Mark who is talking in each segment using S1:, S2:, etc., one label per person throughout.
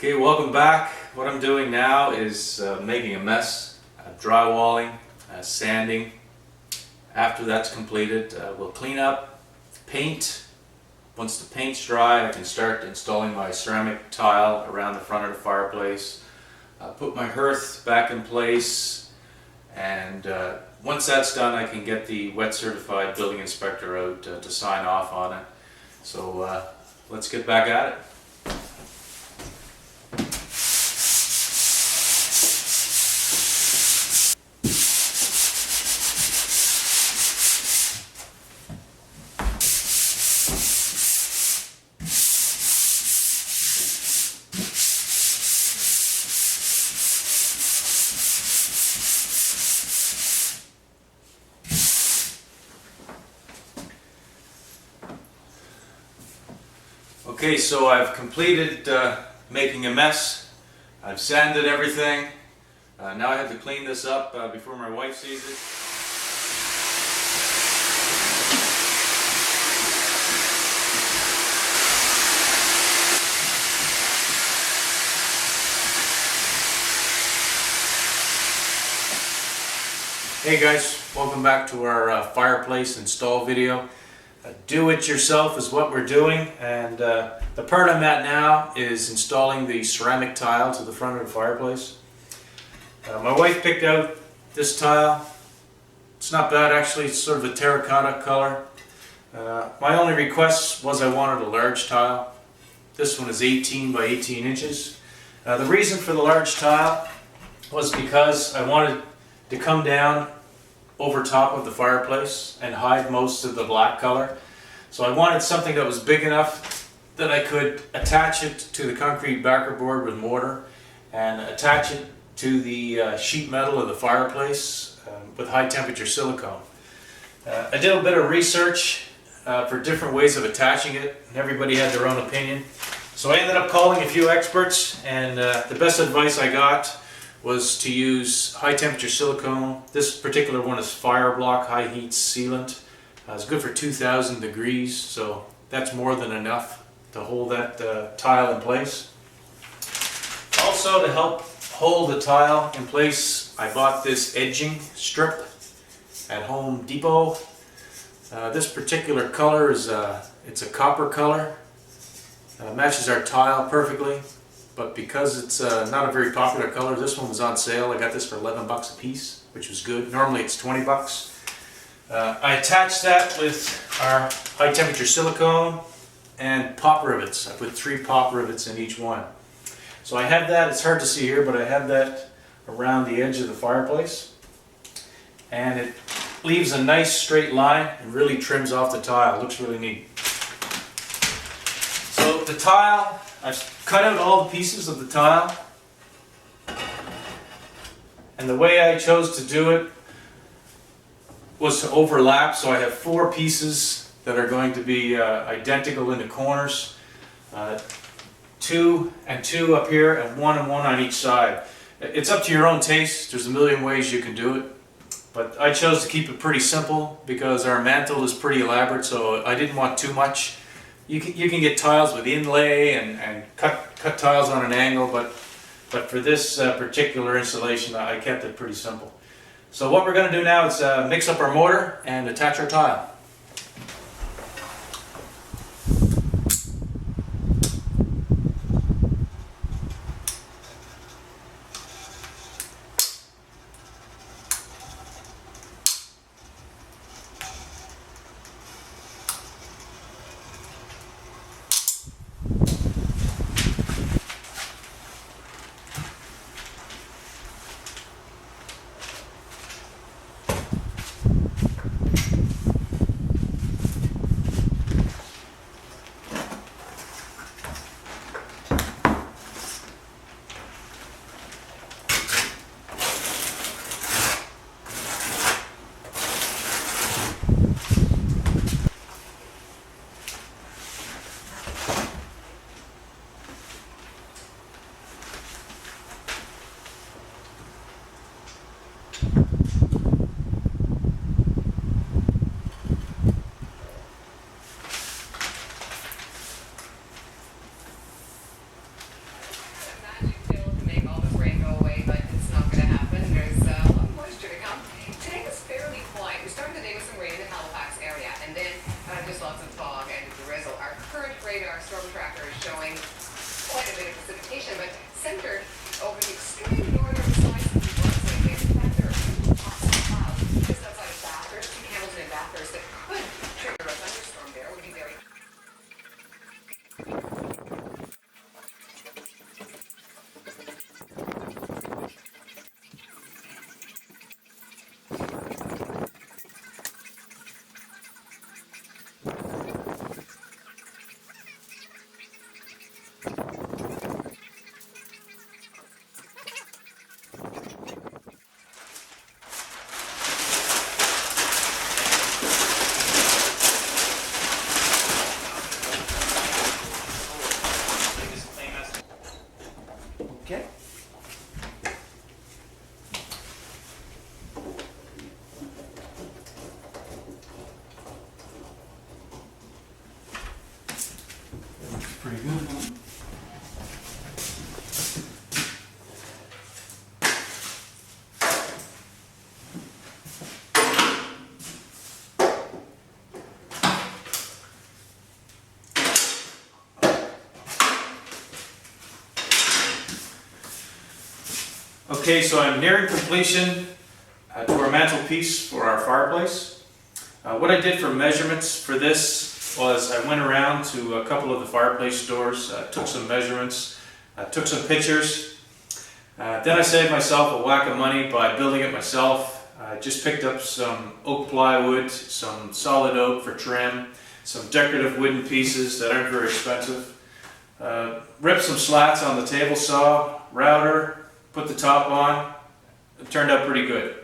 S1: Okay, welcome back. What I'm doing now is making a mess, drywalling, sanding. After that's completed, we'll clean up, paint. Once the paint's dry, I can start installing my ceramic tile around the front of the fireplace, put my hearth back in place, and once that's done, I can get the wet certified building inspector out to sign off on it. So let's get back at it. Okay, so I've completed making a mess. I've sanded everything. Now I have to clean this up before my wife sees it. Hey guys, welcome back to our fireplace install video. Do-it-yourself is what we're doing, and the part I'm at now is installing the ceramic tile to the front of the fireplace. My wife picked out this tile. It's not bad actually, it's sort of a terracotta color. My only request was I wanted a large tile. This one is 18 by 18 inches. The reason for the large tile was because I wanted to come down over top of the fireplace and hide most of the black color. So I wanted something that was big enough that I could attach it to the concrete backer board with mortar and attach it to the sheet metal of the fireplace with high temperature silicone. I did a bit of research for different ways of attaching it, and everybody had their own opinion. So I ended up calling a few experts, and the best advice I got was to use high temperature silicone. This particular one is Fire Block high heat sealant. It's good for 2000 degrees, so that's more than enough to hold that tile in place. Also, to help hold the tile in place, I bought this edging strip at Home Depot. This particular color is it's a copper color. Matches our tile perfectly. But because it's not a very popular color, this one was on sale. I got this for 11 bucks a piece, which was good. Normally it's 20 bucks. I attached that with our high temperature silicone and pop rivets. I put 3 pop rivets in each one. So I have that, it's hard to see here, but I have that around the edge of the fireplace. And it leaves a nice straight line and really trims off the tile. It looks really neat. So the tile, I've cut out all the pieces of the tile, and the way I chose to do it was to overlap, so I have 4 pieces that are going to be identical in the corners, 2 and 2 up here and 1 and 1 on each side. It's up to your own taste. There's a million ways you can do it, but I chose to keep it pretty simple because our mantel is pretty elaborate, so I didn't want too much. You can get tiles with inlay and cut tiles on an angle, but for this particular installation I kept it pretty simple. So what we're going to do now is mix up our mortar and attach our tile.
S2: magic pill to make all this rain go away, but it's not going to happen. There's a lot of moisture to come. Today was fairly quiet. We started the day with some rain in the Halifax area, and then just lots of fog and drizzle. Our current radar storm tracker is showing quite a bit of precipitation, but centered over the extreme northern slice of the Brunswick. In fact, there are a few pops of clouds just outside of Bathurst, Hamilton and Bathurst, that could trigger a thunderstorm there. It would be very...
S1: Okay. Looks pretty good. Okay, so I'm nearing completion to our mantelpiece for our fireplace. What I did for measurements for this was I went around to a couple of the fireplace stores, took some measurements, took some pictures. Then I saved myself a whack of money by building it myself. I just picked up some oak plywood, some solid oak for trim, some decorative wooden pieces that aren't very expensive. Ripped some slats on the table saw, router, put the top on. It turned out pretty good.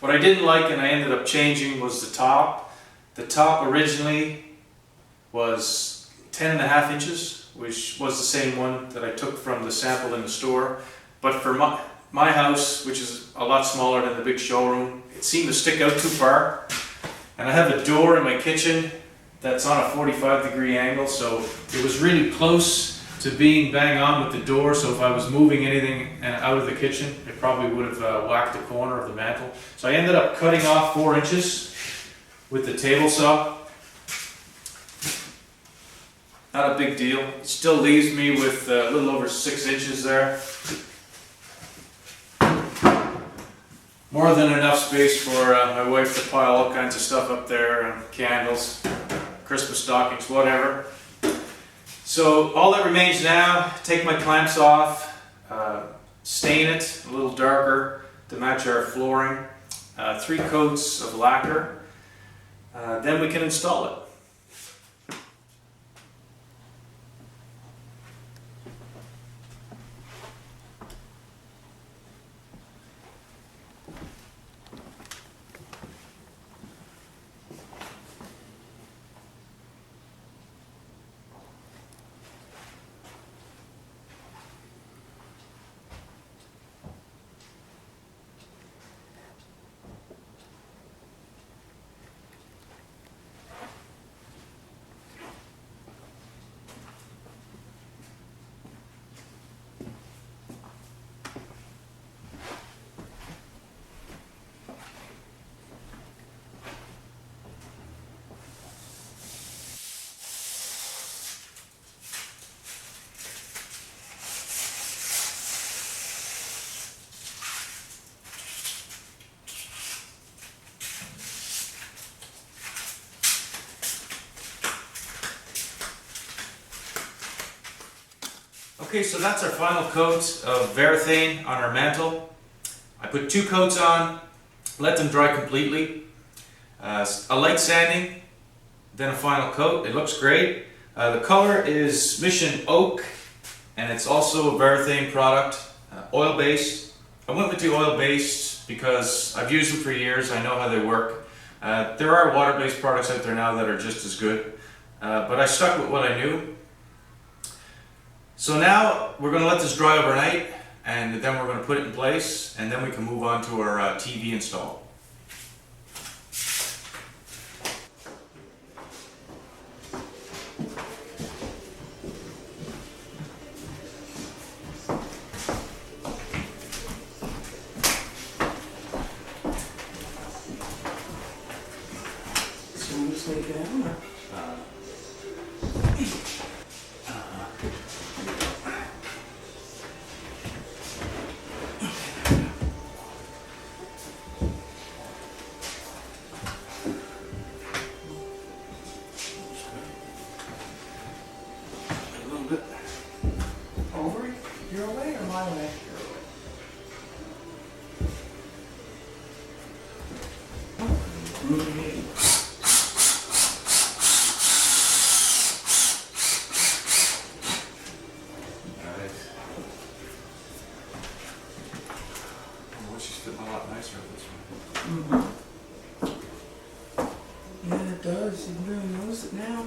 S1: What I didn't like and I ended up changing was the top. The top originally was 10.5 inches, which was the same one that I took from the sample in the store. But for my house, which is a lot smaller than the big showroom, it seemed to stick out too far. And I have a door in my kitchen that's on a 45-degree angle, so it was really close to being bang on with the door, so if I was moving anything out of the kitchen, it probably would have whacked the corner of the mantel. So I ended up cutting off 4 inches with the table saw. Not a big deal. It still leaves me with a little over 6 inches there. More than enough space for my wife to pile all kinds of stuff up there, candles, Christmas stockings, whatever. So all that remains now, take my clamps off, stain it a little darker to match our flooring, 3 coats of lacquer, then we can install it. Okay, so that's our final coat of Varathane on our mantle. I put 2 coats on, let them dry completely. A light sanding, then a final coat. It looks great. The color is Mission Oak, and it's also a Varathane product, oil-based. I went with the oil-based because I've used them for years. I know how they work. There are water-based products out there now that are just as good, but I stuck with what I knew. So now we're going to let this dry overnight, and then we're going to put it in place, and then we can move on to our TV install.
S3: my way.
S1: Nice. Oh, she's fitting a lot nicer with this one.
S3: Yeah, it does. You really notice it now.